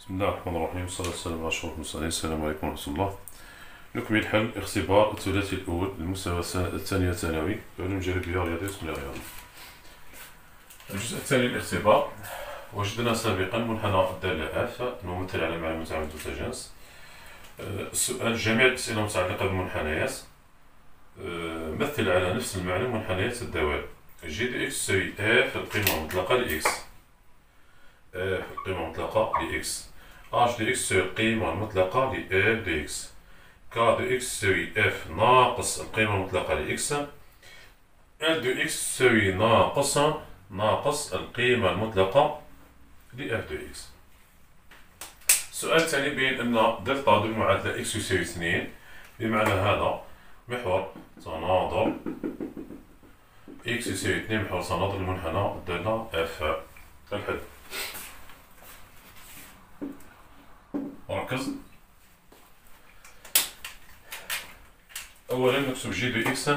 بسم الله الرحمن الرحيم والصلاة والسلام على أشرف المرسلين. السلام عليكم ورحمة الله. نكمل حل اختبار الثلاثي الأول للمستوى الثانية ثانوي علوم جانبية رياضية وتقنية رياضية. الجزء الثاني الاختبار. وجدنا سابقا منحنى الدالة اف الممثل على معلومة عن الجنس. السؤال: جميع الأسئلة المتعلقة بالمنحنيات مثل على نفس المعنى منحنيات الدوال. جي دي اكس تساوي اف القيمة المطلقة لاكس، اف القيمة المطلقة لاكس، اش دي اكس تساوي القيمة المطلقة ل اف دي اكس، كا دي اكس تساوي اف ناقص القيمة المطلقة لاكس، ال دي اكس تساوي ناقص القيمة المطلقة ل اف دي اكس. السؤال الثاني بين أن دلتا دو المعادلة اكس يساوي 2، بمعنى هذا محور تناظر اكس يساوي 2 محور تناظر المنحنى الدالة اف. الحل: ركز. أولا نكتب جي دو اكس.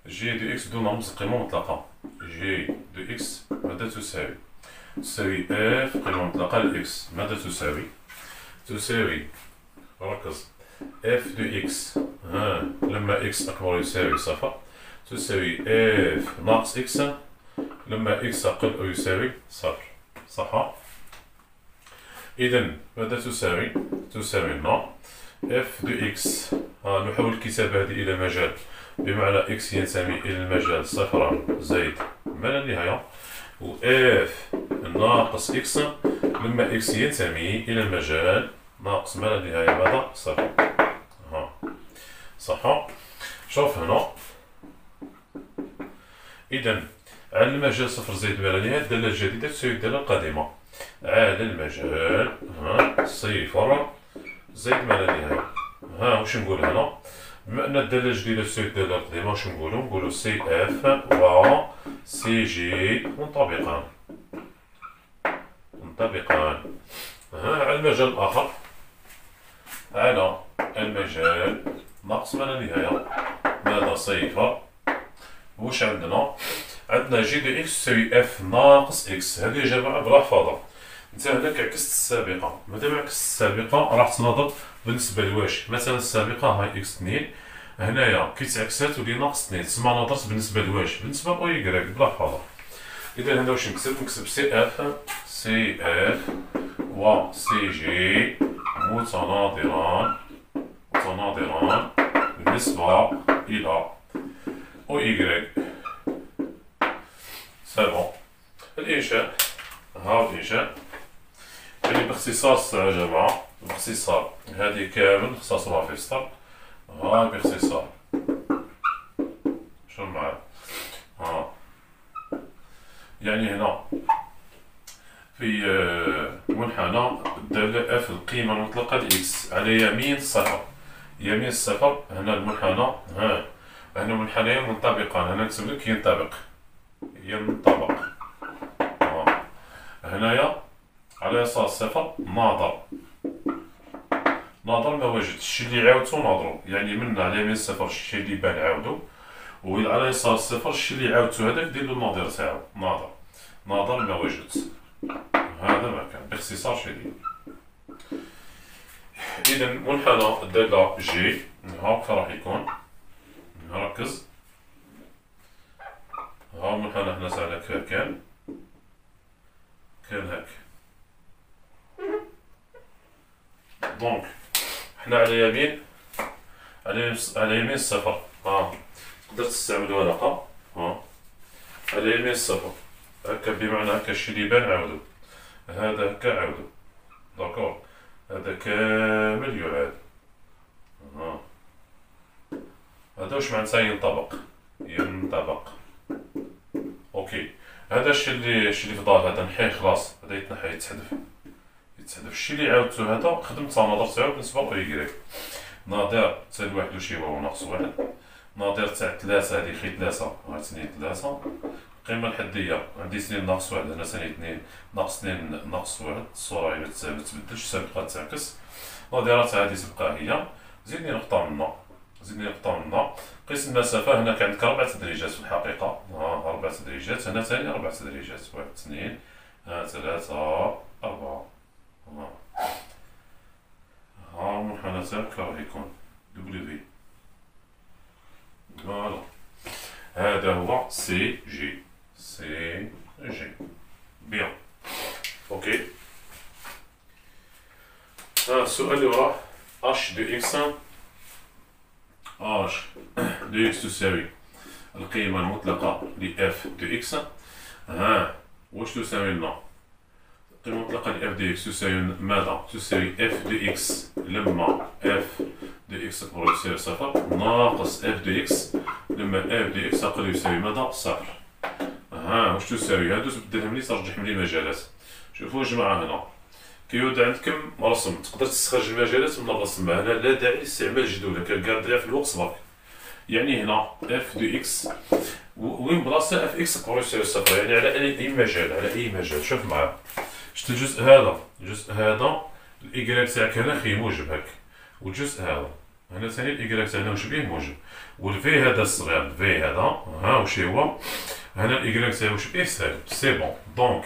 جي دو اكس بدون رمز قيمة مطلقة. جي دو اكس ماذا تساوي اف قيمة مطلقة لاكس. ماذا تساوي ركز اف دو اكس لما اكس أكبر يساوي صفر تساوي اف ناقص اكس لما اكس أقل أو يساوي صفر. صح؟ إذا ماذا تساوي لنا اف دو اكس. نحول الكتابة هذه إلى مجال، بمعنى اكس ينتمي إلى المجال صفرا زائد ما لا نهاية، و اف ناقص اكس لما اكس ينتمي إلى المجال ناقص ما لا نهاية ماذا؟ صفر. صح؟ شوف هنا. إذا على المجال صفر زائد ما لا نهاية الدالة الجديدة تساوي الدالة القديمة على المجال صفر زائد ما لا نهاية. واش نقول هنا؟ بما أن الدالة الجديدة تساوي الدالة القديمة واش نقولو سي اف و سي جي منطبقان. على المجال الآخر، على المجال ناقص ما لا نهاية ماذا؟ صفر. واش عندنا جي دو اكس تساوي اف ناقص اكس. هذه يا جماعة بلا حفاظة. انت هناك عكست السابقة، مادام عكست السابقة راح تناظر بالنسبة لواش. مثلا السابقة هاي اكس 2، هنايا كي تعكسات ولي ناقص 2، تسمى نظرت بالنسبة لواش؟ بالنسبة لأو يكراك بلا حفاظة. إذا هنا واش نكتب سي اف و سي جي متناظران بالنسبة إلى أو يكراك. سي الإنشاء. الإنشاء يعني باختصار يا جماعة، باختصار هذه كامل نختصرها في سطر. باختصار شنو معايا؟ يعني هنا في منحنى الدالة اف القيمة المطلقة لإكس على يمين الصفر. هنا المنحنى هنا منحنيان منطبقان. هنا نكتب لك ينطبق. هنايا على يسار الصفر ناظر ما وجدت. الشي اللي عاودتو ناظرو، يعني من على يمين الصفر الشي اللي بان عاودو، وعلى يسار الصفر الشي اللي عاودتو هداك ديرلو النظير تاعو. ناظر ما وجدت. هذا ما كان باختصار شديد. إذا منحنى الدالة جي هاكا راح يكون. نركز. منحنى هنا تاعنا كان هاك. دونك حنا على يمين الصفر. تقدر تستعمل ورقة على يمين الصفر هكا، بمعنى هكا الشي اللي يبان عاودو، هذا هكا عاودو. داكور، هذا كامل يعاد. هذا واش معناتها ينطبق. اوكي، هذا الشي اللي فضال هذا نحيه خلاص، هذا يتنحى يتحذف. الشي اللي عاودتو هذا خدمت النظر تاعو بالنسبة لأو يكراك. ناظر تاع الواحد وشي هو ناقص واحد. ناظر تاع 3 هذه خي 3 2 3. القيمة الحدية عندي 2 ناقص 1، هنا ثاني 2 ناقص 2 ناقص 1. الصورة ما تبدلش، السابقة تعكس. ناظرات هذه تبقى هي. زيدني نقطة منا. قيس المسافة. هنا عندك 4 تدريجات في الحقيقة. 4 تدريجات. هنا ثاني 4 تدريجات. 1 2 3 4. المنحنى تاعك راه يكون دبليو. فوالا هذا هو سي جي. سي جي بيان. اوكي. السؤال اللي وراه اش دو اكس. اش دو اكس تساوي القيمة المطلقة ل اف دو اكس. واش تساوي لنا؟ القيمة المطلقة ل اف دو اكس تساوي ماذا؟ تساوي اف دو اكس لما اف دو اكس أكبر يساوي صفر ناقص اف دو اكس لما اف دو اكس أقل يساوي ماذا؟ صفر. واش تساوي؟ هادو تبدلهم لي ترجعهم لي مجالات. شوفوا جماعة هنا كيود عندكم رسم، تقدر تستخرج المجالات من الرسم. هنا لا داعي لاستعمال جدول كنقادر في الوقت برك. يعني هنا اف دو اكس وين بلاصه اف اكس أكبر يساوي صفر، يعني على اي مجال، على اي مجال. شوف معايا، شفت الجزء هذا، الجزء هذا الايكغيك تاعك هنا خي موجب هاك، والجزء هذا هنا ثاني الايكغيك تاعنا واش بيه موجب، والفي هذا الصغير الفي هذا واش هو هنا الايكغيك تاعو واش بيه سالب. سي بون. دونك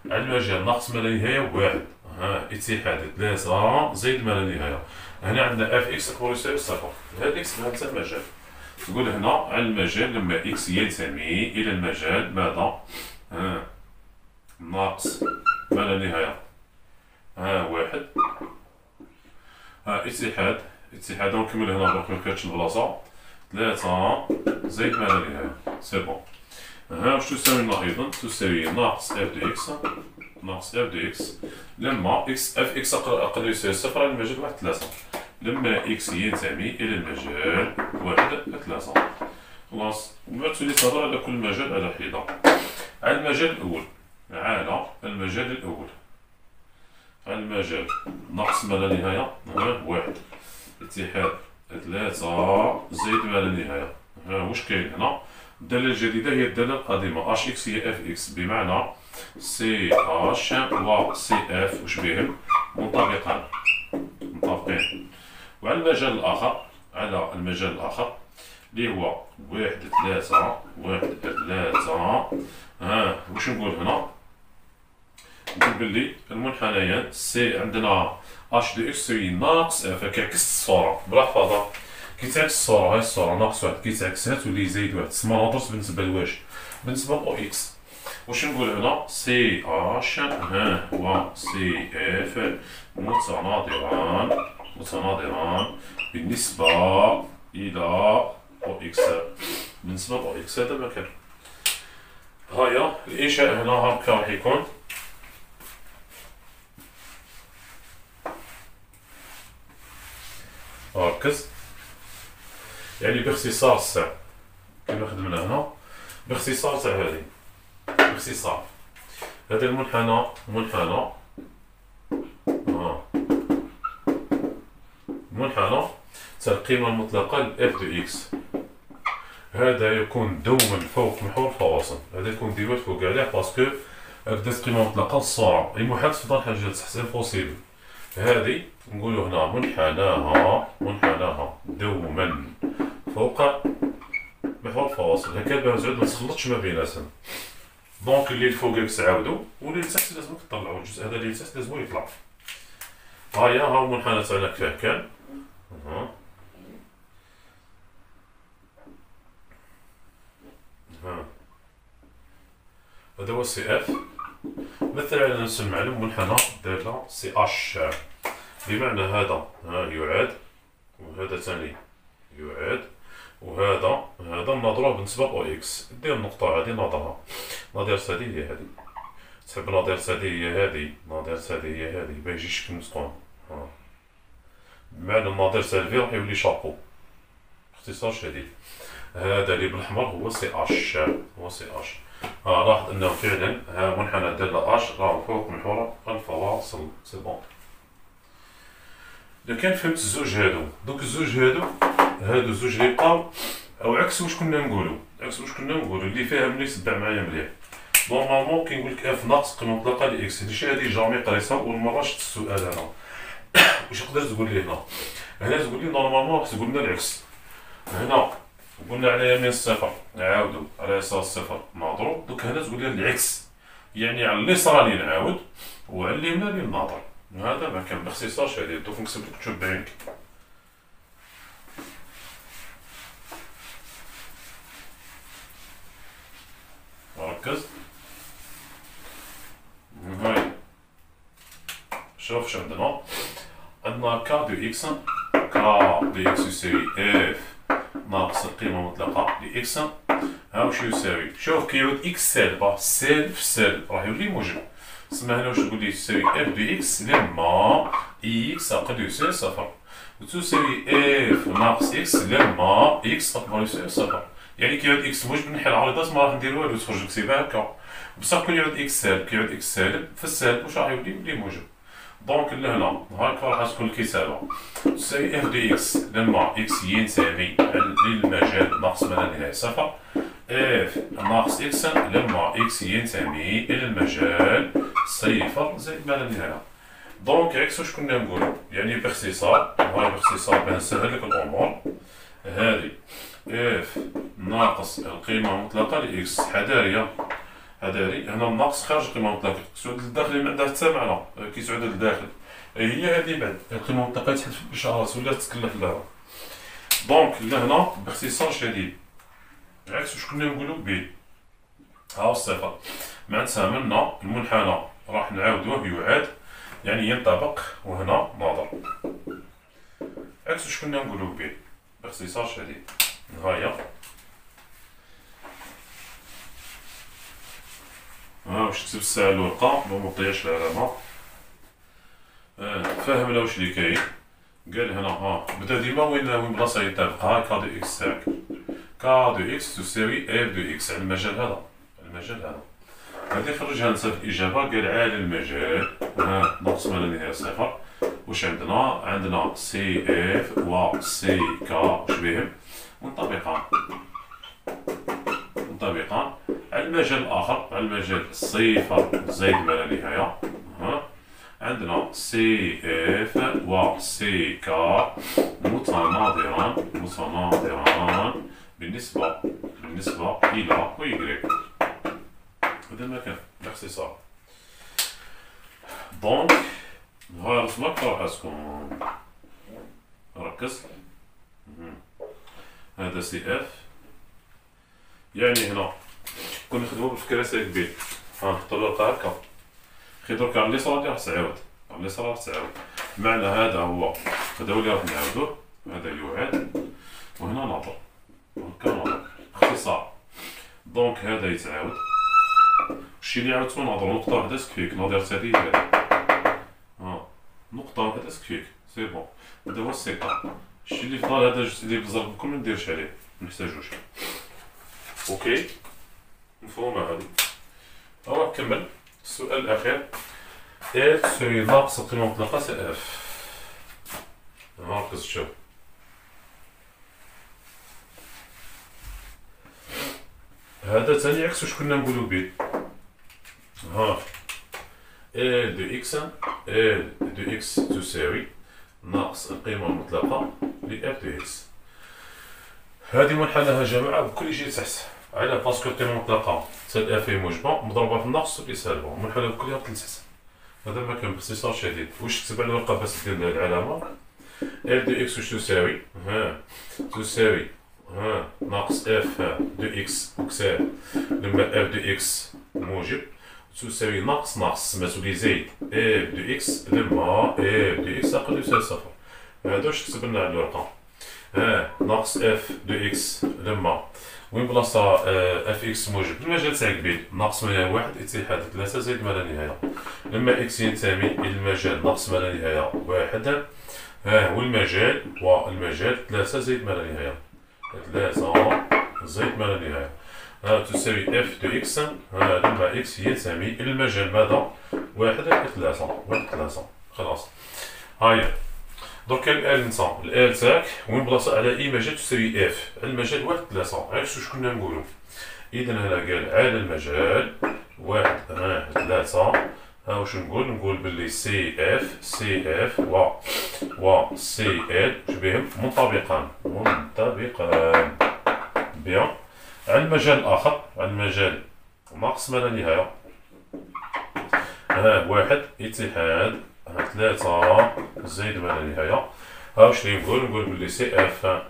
على المجال ناقص ما لا نهايه واحد اتحاد 3 زائد ما لا نهايه. هنا عندنا اف اكس أكبر يساوي صفر. هاد اكس هذا حتى المجال. تقول هنا على المجال لما اكس ينتمي الى المجال ماذا؟ ناقص ما لا نهايه واحد. اتحاد ونكمل هنا برك مكانتش البلاصه 3 زائد ما لا نهايه. سي بون. واش تساوي لنا ايضا؟ تساوي ناقص اف دو اكس، ناقص اف دو اكس لما اكس اف اكس اقل يساوي صفر على المجال واحد 3 لما اكس ينتمي الى المجال واحد 3. خلاص. ومن بعد تولي تهضر على كل مجال على حده. على المجال الاول، على المجال الاول، على المجال ناقص ما لا نهايه واحد اتحاد 3 زائد ما لا نهايه. واش كاين هنا؟ الداله الجديده هي الداله القديمه اش اكس هي اف اكس، بمعنى سي اش و سي اف واش بهم منطبقان، مطابقين. وعلى المجال الاخر، على المجال الاخر اللي هو واحد 3 واحد 3 واش نقول هنا؟ نقول بلي المنحنيان سي عندنا اش دو اكس تساوي ناقص اف. كيعكس الصوره بلا حفاظه، كي تعكس الصوره هاي الصوره ناقص واحد كي تعكسها تولي زايد واحد. تسمى نهضرش بالنسبه لواش؟ بالنسبه ل او اكس. واش نقول هنا؟ سي اش و سي اف متناظران بالنسبه الى او اكس. بالنسبه ل او اكس هذا ما كان. هيا الانشاء هنا هكا راح يكون. ركز، يعني باختصار الساعة كما خدمنا هنا، باختصار تاع هذه، باختصار هذا المنحنى منحنى تاع القيمة المطلقة ل اف دو اكس. هذا يكون دوما فوق محور الفواصل، هذا يكون ديما فوق عليه باسكو هكذا قيمة مطلقة للصورة. أي محال تفضل حاجة تحسن بوسيبل. هذه نقولو هنا منحناها دوما فوق محور الفواصل، هكا باش زعما متخلطش ما بيناتهم. دونك اللي الفوق تعاودو واللي لتحت لازم تطلعو، الجزء هذا اللي لتحت لازم يطلع. هاهي ها المنحنى تاعنا كيفاه كان. هذا هو سي اف. مثل على نفس المعلوم منحنى دالة سي اش، بمعنى هذا يعاد وهذا ثاني يعاد وهذا نضربه بالنسبة ل او اكس. دير النقطة هذه ناظرها، ناظرت هذه هي هذه، تحب ناظرت هذه هي هذه، ناظرت هذه هي هذه، باش يجي شكل متقون. بمعنى الناظر تاع الفي راح يولي شابو. باختصار شديد هذا اللي بالاحمر هو سي اش، هو سي اش. لاحظ انه فعلا منحنى دالة اش راه فوق محور الفواصل. سي بون. إذا كان فهمت الزوج هادو، دوك الزوج هادو الزوج اللي بقاو او عكس واش كنا نقولو، اللي فاهم يتبع معايا مليح. نورمالمون كيقول لك اف ناقص قيمة مطلقة ل اكس. هادشي هادي جامي قريتها اول مرة شفت السؤال هذا. واش تقدر تقول لي هنا؟ هنا تقول لي نورمالمون راح تقول لنا العكس. هنا قلنا على يمين الصفر نعاودو، على يسار الصفر ناظرو. دوك هنا تقول لي العكس، يعني على اليسار اللي نعاود وعلى اليمين اللي ناظر. هذا ما كان باختصار شديد. دوك نكتب لك تشوف بعينك. ركز. هاي شوف شو عندنا. عندنا ك دو إكس، ك دو إكس يساوي اف ناقص القيمة المطلقة لإكس. ها وش يساوي؟ شوف كيعود إكس سالبة، سالب في سالب راح يولي موجب. تسمى هنا واش تقول لي تساوي اف دو إكس لما إكس أقل يساوي صفر، وتساوي اف ناقص إكس لما إكس أكبر يساوي صفر. يعني كيعود إكس موجب نحي العارضات ما راح ندير والو، تخرج نكتبها هكا. بصح كون يعود إكس سالب، كيعود إكس سالب في السالب واش راح يولي موجب. دونك لهنا هاكا راح تكون الكتابة تساوي اف دو إكس لما إكس ينتمي للمجال ناقص ما لا نهاية صفر، اف ناقص إكس لما إكس ينتمي إلى المجال صفر زائد ما لا نهاية. دونك عكس واش كنا نقولو، يعني باختصار، هاي باختصار باه نسهل لك الأمور، هادي اف ناقص القيمة المطلقة لإكس حذارية، هذا هنا الناقص خارج القيمة المطلقة، كتعود للداخل ما عندها حتى معنى، كيتعود للداخل، هي هذه بعد القيمة المطلقة تحذف بالإشارات ولا تتكلف لها. دونك لهنا باختصار شديد عكس واش كنا نقولو بي، ها الصفر معناتها منا المنحنى راح نعاودوه يعاد يعني ينطبق وهنا ناظر، عكس واش كنا نقولو بي باختصار شديد. هاهي ها واش كتب الساعة الورقة ما مطياش العلامة. فاهم ولا واش اللي كاين؟ قال هنا ها بدا ديما وين بلاصة ينطبق، ها كا دو إكس تاعك، كا دو إكس تساوي اف دو إكس على المجال هذا، المجال هذا. غادي نخرجها نتا في الإجابة، قال على المجال ها ناقص ما لا نهاية صفر، واش عندنا؟ عندنا سي اف و سي كا واش بهم؟ منطبقان على المجال الآخر، على المجال صفر زائد ما لا نهاية. ها عندنا سي اف و سي كا متناظران بالنسبة إلى و يكريك. هذا ما كان باختصار. دونك هاي رسمك راح تكون ركز. هذا سي اف، يعني هنا كون نخدمو بالفكرة ساهل بيه، ها نحطو الورقة هكا، خي دركا على اليسار غادي راح تعاود، على اليسار راح تعاود، معنى هذا هو اللي راح نعاودوه، هذا يعاد وهنا ناظر، هكا ناظر، باختصار. دونك هذا يتعاود، الشي اللي عاودتو ناظر نقطة وحدة سكفيك، ناظر هادي هذا، ها نقطة وحدة سكفيك، سي بون، هذا هو السيكا، الشي اللي فضل هذا جوج اللي بزاف بكل منديرش عليه، منحتاجوش. اوكي مفهومة هادي. هو كمل السؤال الأخير، اف تساوي ناقص القيمة المطلقة سي اف. ركز شوف، هذا تاني عكس واش كنا نقولو بيه. ها ال دو اكس تساوي ناقص القيمة المطلقة لاف دو اكس. هذه منحناها جماعة بكل شيء تحت، على باسكو القيمة المطلقة تال اف هي موجبة مضروبة في الناقص اللي سالبة، منحناها بكلها تحت. هذا ما كان باختصار شديد. واش تكتب على الورقة باش دير العلامة؟ اف دو اكس واش تساوي؟ تساوي ناقص اف دو اكس مكسار لما اف دو اكس موجب تساوي ناقص سماتو لي زايد اف دو اكس لما اف دو اكس اقل يساوي صفر. هذا واش كتب لنا على الورقة، ناقص اف دو اكس لما وين بلاصة اف اكس موجب المجال تاع قبيل ناقص ما لا واحد اتحاد ثلاثة زائد ما لا نهاية، لما اكس ينتمي الى المجال ناقص ما لا نهاية واحد، والمجال ثلاثة زائد ما لا نهاية، ثلاثة زائد ما لا نهاية. تساوي اف دو اكس لما اكس ينتمي الى المجال ماذا؟ واحد ثلاثة. خلاص هاهي. دركا الآل نتا، الآل تاعك وين بلاصة على أي مجال تساوي اف، على المجال واحد ثلاثة، عكس واش كنا نقولو. إذا هنا قال على المجال واحد ثلاثة، ها واش نقول بلي سي اف و سي ال واش بهم؟ منطبقان بيان على المجال الآخر، على المجال ناقص ما لا نهاية، واحد اتحاد ثلاثة زائد ما لا نهاية. ها واش اللي نقول بلي سي اف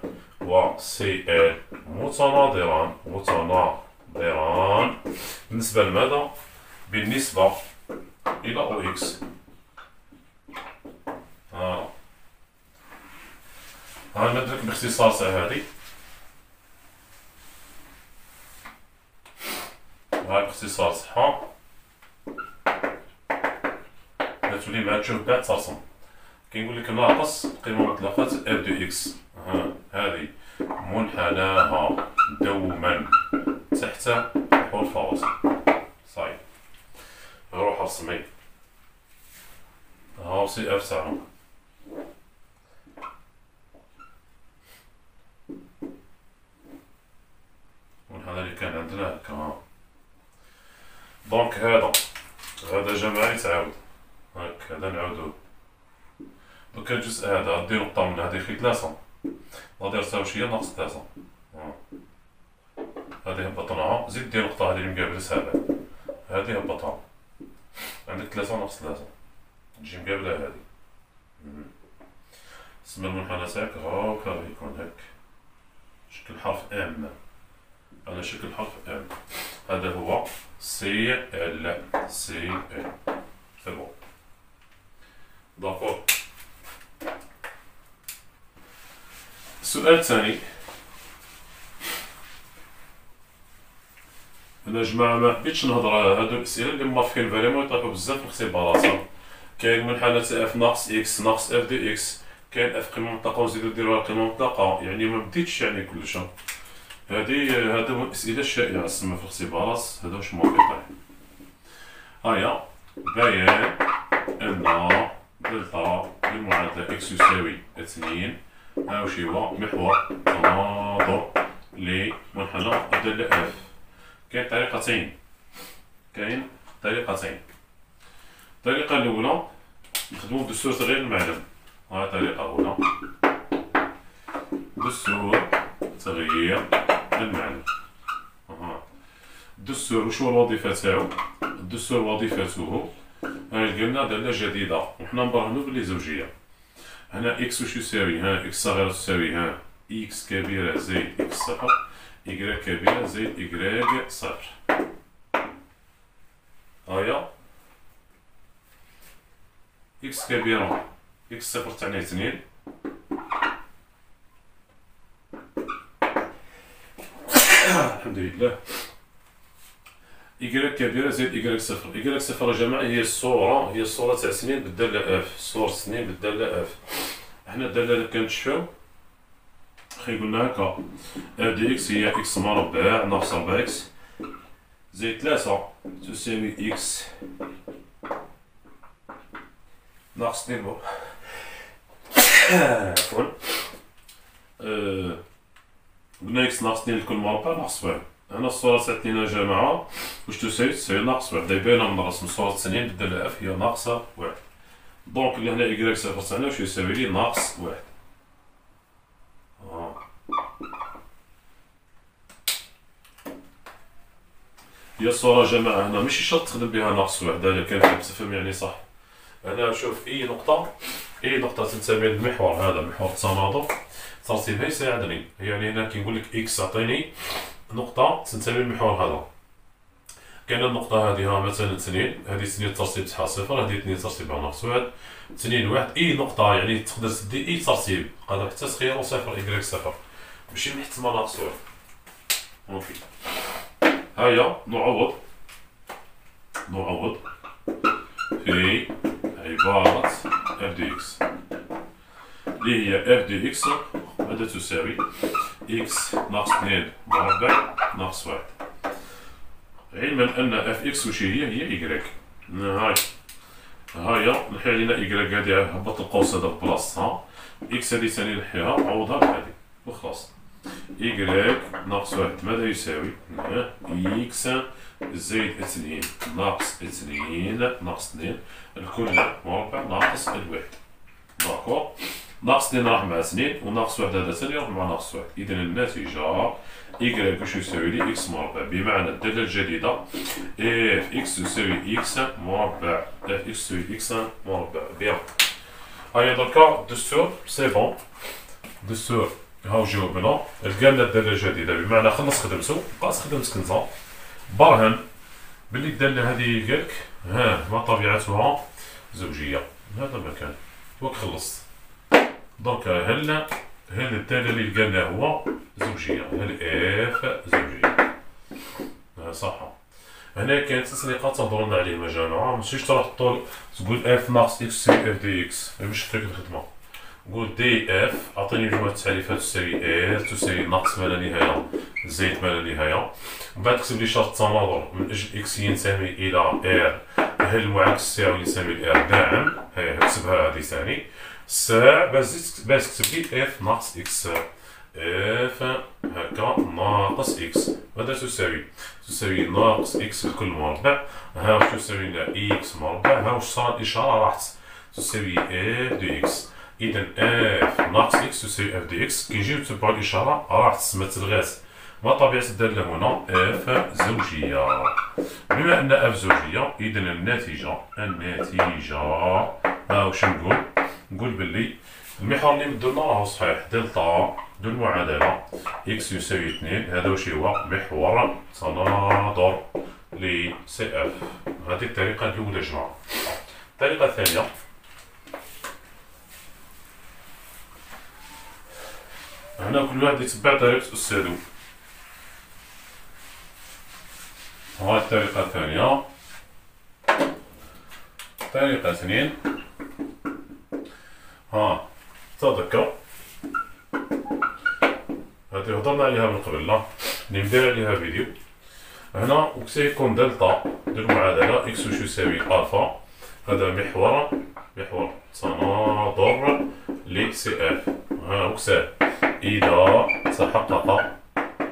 و سي ال متناظران ضران بالنسبة لماذا؟ بالنسبة إلى أو إكس. ندرك باختصار هذه. باختصار صحة تولي مع تشوف بعد ترسم. كيقول لك ناقص قيمة مطلقة اف دو اكس. هذه منحناها دوما تحت محور الفواصل. صحيح. روح رسمي. هاو سي اف تاعهم. منحنى اللي كان عندنا هكا. دونك هذا جماعي تعاود. هذا نعاودوه. دوكا الجزء هذا دير نقطة من هذه خي 3 غادي يساوي شي ناقص 3. هذه هبطناها زيد دير نقطة هذه اللي مقابلة 7 هذه هبطها عندك 3 ناقص 3 تجي مقابلة هذه. اسم المنحنى تاعك هاكا يكون هاك شكل حرف ام على شكل حرف ام. هذا هو سي ال سي ال. سي بون داكور. السؤال الثاني. انا جماعه ما حبيتش نهضر على هادو الاسئله اللي مرفقين فريمون يطيحوا بزاف في الاختبارات. كاين منحنى تاع اف ناقص اكس ناقص اف دو اكس، كاين اف قيمه مطلقه وزيدو ديروها قيمه مطلقه، يعني ما بديتش يعني كلش. هادو الاسئله الشائعه تسمى في الاختبارات. هذا واش موافق. هيا باين ان دلتا بالمعادله اكس يساوي 2. ها واش هو محور تناظر لمنحنى الدالة اف. كاين طريقتين. الطريقة الأولى نخدمو بدستور تغيير المعلم. ها الطريقة الأولى دستور تغيير المعلم. الدستور واش هو الوظيفة تاعو؟ الدستور وظيفته قلنا دالة جديدة وحنا نبرهنو بلي زوجية. هنا اكس واش يساوي؟ اكس صغيرة تساوي اكس كبيرة زائد اكس صفر، إكغيك كبيرة زائد إكغيك صفر. هايا إكس كبيرة إكس صفر تعني 2 الحمد لله. إكغيك كبيرة زائد إكغيك صفر. إكغيك صفر يا جماعة هي الصورة تاع 2 بالدالة اف. صورة 2 بالدالة اف. حنا الدالة اللي كنتشفاو قلنا هكا اف دي اكس هي اكس مربع ناقص 4 اكس زائد 3 تساوي اكس ناقص 2. عفوا قلنا اكس ناقص 2 لكل مربع ناقص 1. هنا الصورة تاع 2 يا جماعة واش تساوي ناقص 1. باينة من الرسم الصورة 2 بالدالة اف هي ناقصة 1. دونك اللي هنا إكغيك صفر تاعنا واش يساوي لي ناقص 1. هي الصورة جماعة هنا ماشي شرط تخدم بها ناقص 1. هذا كان تفهم يعني صح. هنا شوف أي نقطة تنتمي للمحور هذا محور التناظر ترتيبها يساعدني. يعني هنا كيقول لك إكس عطيني نقطة تنتمي للمحور هذا. كاين النقطة هذه مثلا 2، هذه 2 الترتيب تاعها 0، هذه 2 ترتيبها ناقص 1، 2 1. أي نقطة يعني تقدر تدي أي ترتيب قادر حتى تخيرو 0 إكغيك 0 ماشي محتمل ناقص 1. أوكي. هيا نعوض في عبارة اف دي اكس اللي هي اف دي اكس ماذا تساوي؟ اكس ناقص 2 مربع ناقص 1. علما ان اف اكس واش هي إكغيك. هيا نحي علينا إكغيك هادي هبط القوس هذا في بلاصتها. اكس هادي ثاني نحيها نعوضها بهادي وخلاص. إكغيك ناقص 1 ماذا يساوي؟ إكس زائد 2 ناقص 2 ناقص 2 الكل مربع ناقص الواحد. داكور. ناقص 2 راح مع 2 وناقص 1 هذا ثاني يروح مع ناقص 1. إذا النتيجة إكغيك واش يساوي لي إكس مربع بمعنى الدالة الجديدة اف إكس تساوي إكس مربع. اف إكس تساوي إكس مربع. بيان. هيا دركا الدستور سي بون. الدستور هاو جاوبنا لقى لنا الداله الجديده، بمعنى خلص خدمتو بقى خدمت كنزه برهن باللي الداله هذه قالك ها ما طبيعتها زوجيه. هذا مكان وك خلصت دونك هل الداله اللي لقى هو زوجيه، هل اف زوجيه صح. هنا كاين 3 نقاط تهضروا لنا عليهم يا جماعه، ماشيش تروح تقول اف ناقص اكس تساوي اف دي اكس، ماشي طريقه الخدمه. قول دي اف اعطيني مجموعه التعريفات تساوي ار تساوي ناقص ما لا نهايه زائد ما لا نهايه، ومن بعد تكتب لي شرط تناظر من اجل اكس ينتمي الى ار، هل المعاكس الساعوي ينتمي لار نعم، هاي اكتبها هذه ثاني. الساع باش تكتب لي اف ناقص اكس، اف هكا ناقص اكس، ماذا تساوي ناقص اكس الكل مربع، ها واش تساوي لنا اكس مربع، ها واش صار الاشاره راح تساوي اف دي اكس. اذا اف ناقص اكس تساوي اف دي اكس، كي نجيو نتبعو الاشاره راح تسمى تلغات. ما طبيعه الداله هنا اف زوجيه، بما ان اف زوجيه اذا النتيجه ها واش نقول باللي المحور اللي مدو لنا راهو صحيح، دلتا دو المعادله اكس يساوي 2، هذا واش هو محور تناظر ل سي اف. هذه الطريقه الاولى يا جماعه. الطريقه الثانيه هنا كل واحد يتبع طريقه استاذو. هاي الطريقه الثانيه. طريقه 2 ها تذكر هذه هضرنا عليها من قبل، لا ندير عليها فيديو. هنا وسيكون دلتا ديال المعادله اكس واش يساوي الفا، هذا محور تناظر ل سي اف. ها وكسا اذا تحقق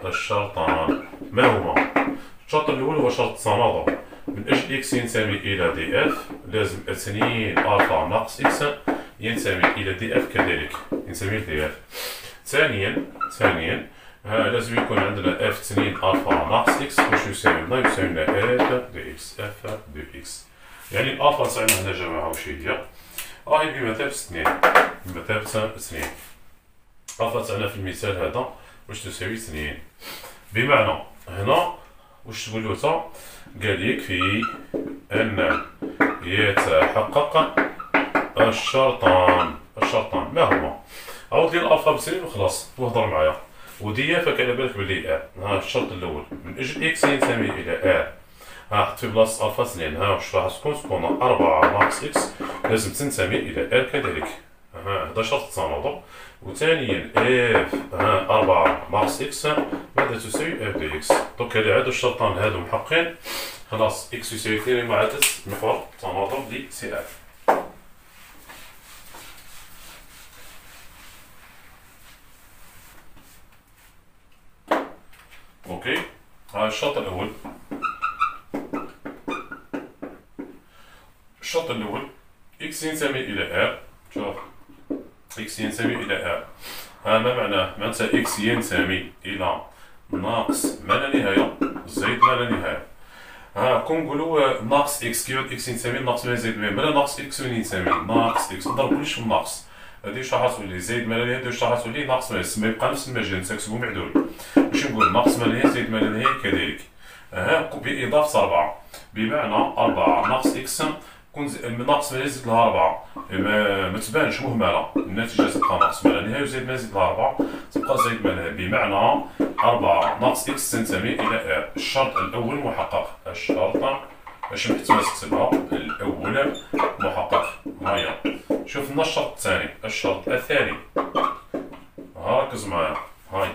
الشرطان، ما هما؟ الشرط الاول هو شرط التناظر، من اجل اكس ينتمي الى دي اف لازم 2 الفا ناقص اكس ينتمي الى دي اف كذلك ينتمي لدي اف. ثانيا لازم يكون عندنا اف 2 الفا ناقص اكس واش يساوي لنا؟ يساوي لنا اف دي اكس، اف دي اكس. يعني الالفا تاعنا هنا جماعه واش هي؟ راهي بمثابه 2 الفا تاعنا في المثال هذا واش تساوي 2. بمعنى هنا واش تقول له تا؟ قال يكفي ان يتحقق الشرطان ما هما؟ عوض لي الالفا بسنين وخلاص وهضر معايا. ودي فك على بالك بلي ار، ها الشرط الاول من اجل اكس ينتمي الى ار، ها حط في بلاصه الفا 2، ها واش راح تكون 4 ناقص اكس لازم تنتمي الى ار كذلك، ها هذا شرط التناظر. وثانيا اف 4 ناقص اكس ماذا تساوي اف دي اكس. دونك هذا هادو الشرطان هادو محققين، خلاص اكس يساوي 2 معادله محور تناظر ل سي اف. اوكي هذا الشرط الاول. الشرط الاول اكس ينتمي الى ار، شوف اكس ينتمي الى ار، ها ما معناه؟ معناتها اكس ينتمي الى ناقص ما لا نهايه زائد ما لا نهايه. ها كون نقولوا ناقص اكس كيفاش اكس ينتمي لناقص ما زائد ما، مالا ناقص اكس وين ينتمي؟ ناقص اكس نضرب كلشي في الناقص، هادي واش راح تولي؟ زائد ما لا نهايه، واش راح تولي؟ ناقص ما يسمى يبقى نفس المجال نكتبو معدول. واش نقول؟ ناقص ما لا نهايه زائد ما لا نهايه كذلك، ها بإضافة 4، بمعنى 4 ناقص اكس كون ناقص ما يزيد لها 4 ما تبانش مهمله، النتيجه تبقى ناقص ما لا نهايه وزائد ما يزيد لها 4 تبقى زائد ما لا نهايه، بمعنى 4 ناقص اكس تنتمي الى ار. الشرط الاول محقق، الشرط باش محتاج تكتبها الاول محقق. هيا شوف لنا الشرط الثاني. الشرط الثاني ركز معايا، هاي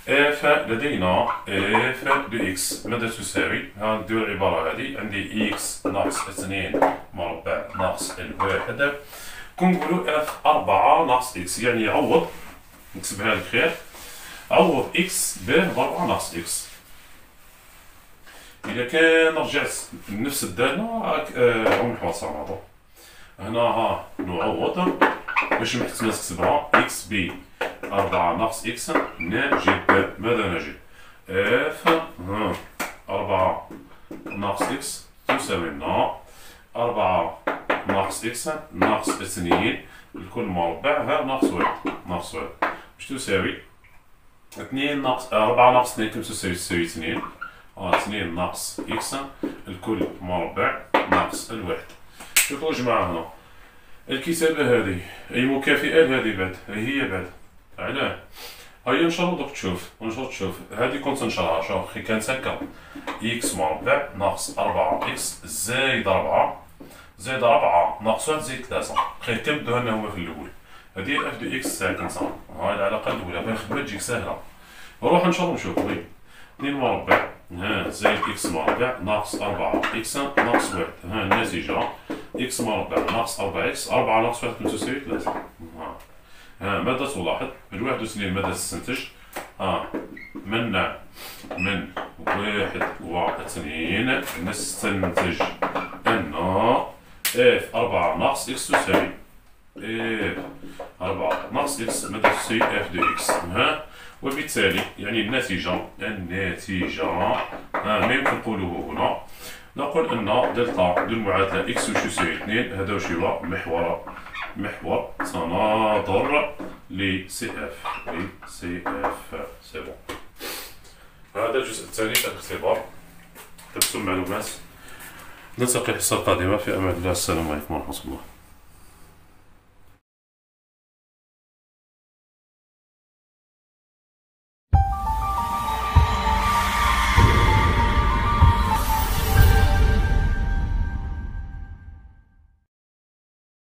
اف لدينا اف دو اكس ماذا تساوي؟ ها ندير العباره هذه، عندي اكس ناقص 2 مربع ناقص الواحد، كون نقولوا اف 4 ناقص اكس، يعني عوض نكتبها لك خير، عوض اكس ب 4 ناقص اكس. اذا كان رجعت لنفس الداله راك محور تناظر، هنا ها نعوض باش ما تكتبها اكس ب 4 ناقص اكس نجد ماذا نجد؟ اف 4 ناقص اكس تساوي لنا 4 ناقص اكس ناقص 2 الكل مربع، ها ناقص 1 باش تساوي 2 ناقص 4 ناقص 2 كم تساوي 2. 2 ناقص إكس الكل مربع ناقص الواحد. شوفوا جماعة هنا الكتابة هذه أي مكافئة لهذه بعد هي بعد علاه. هيا نشرو دوك تشوف هذه كنت نشرها. شوف خي كانت هكا إكس مربع ناقص 4 إكس زايد 4 ناقص 1 زايد 3. خي كنبدو هنا هما في الأول. هذه اف دو إكس ساكن صح. هاي العلاقة الأولى باغي الخدمة تجيك ساهلة. نروح نشرو نشوف. وي 2 مربع زائد إكس مربع ناقص 4 إكس ناقص 1. النتيجة إكس مربع ناقص 4 إكس 4 ناقص 1 تساوي 3. ماذا تلاحظ؟ الواحد وسنين ماذا تستنتج؟ من 1 و2 نستنتج أن اف 4 ناقص إكس تساوي اف 4 ناقص إكس ماذا تساوي اف دو إكس. وبالتالي يعني النتيجة ما يمكن نقوله هنا نقول أن دلتا دو المعادلة إكس تساوي 2 هذا واش هو محور تناظر ل سي اف سي بون. هذا الجزء الثاني من الاختبار. تبسم المعلومات. نلتقي الحصة القادمة في أمان الله. السلام عليكم ورحمة الله.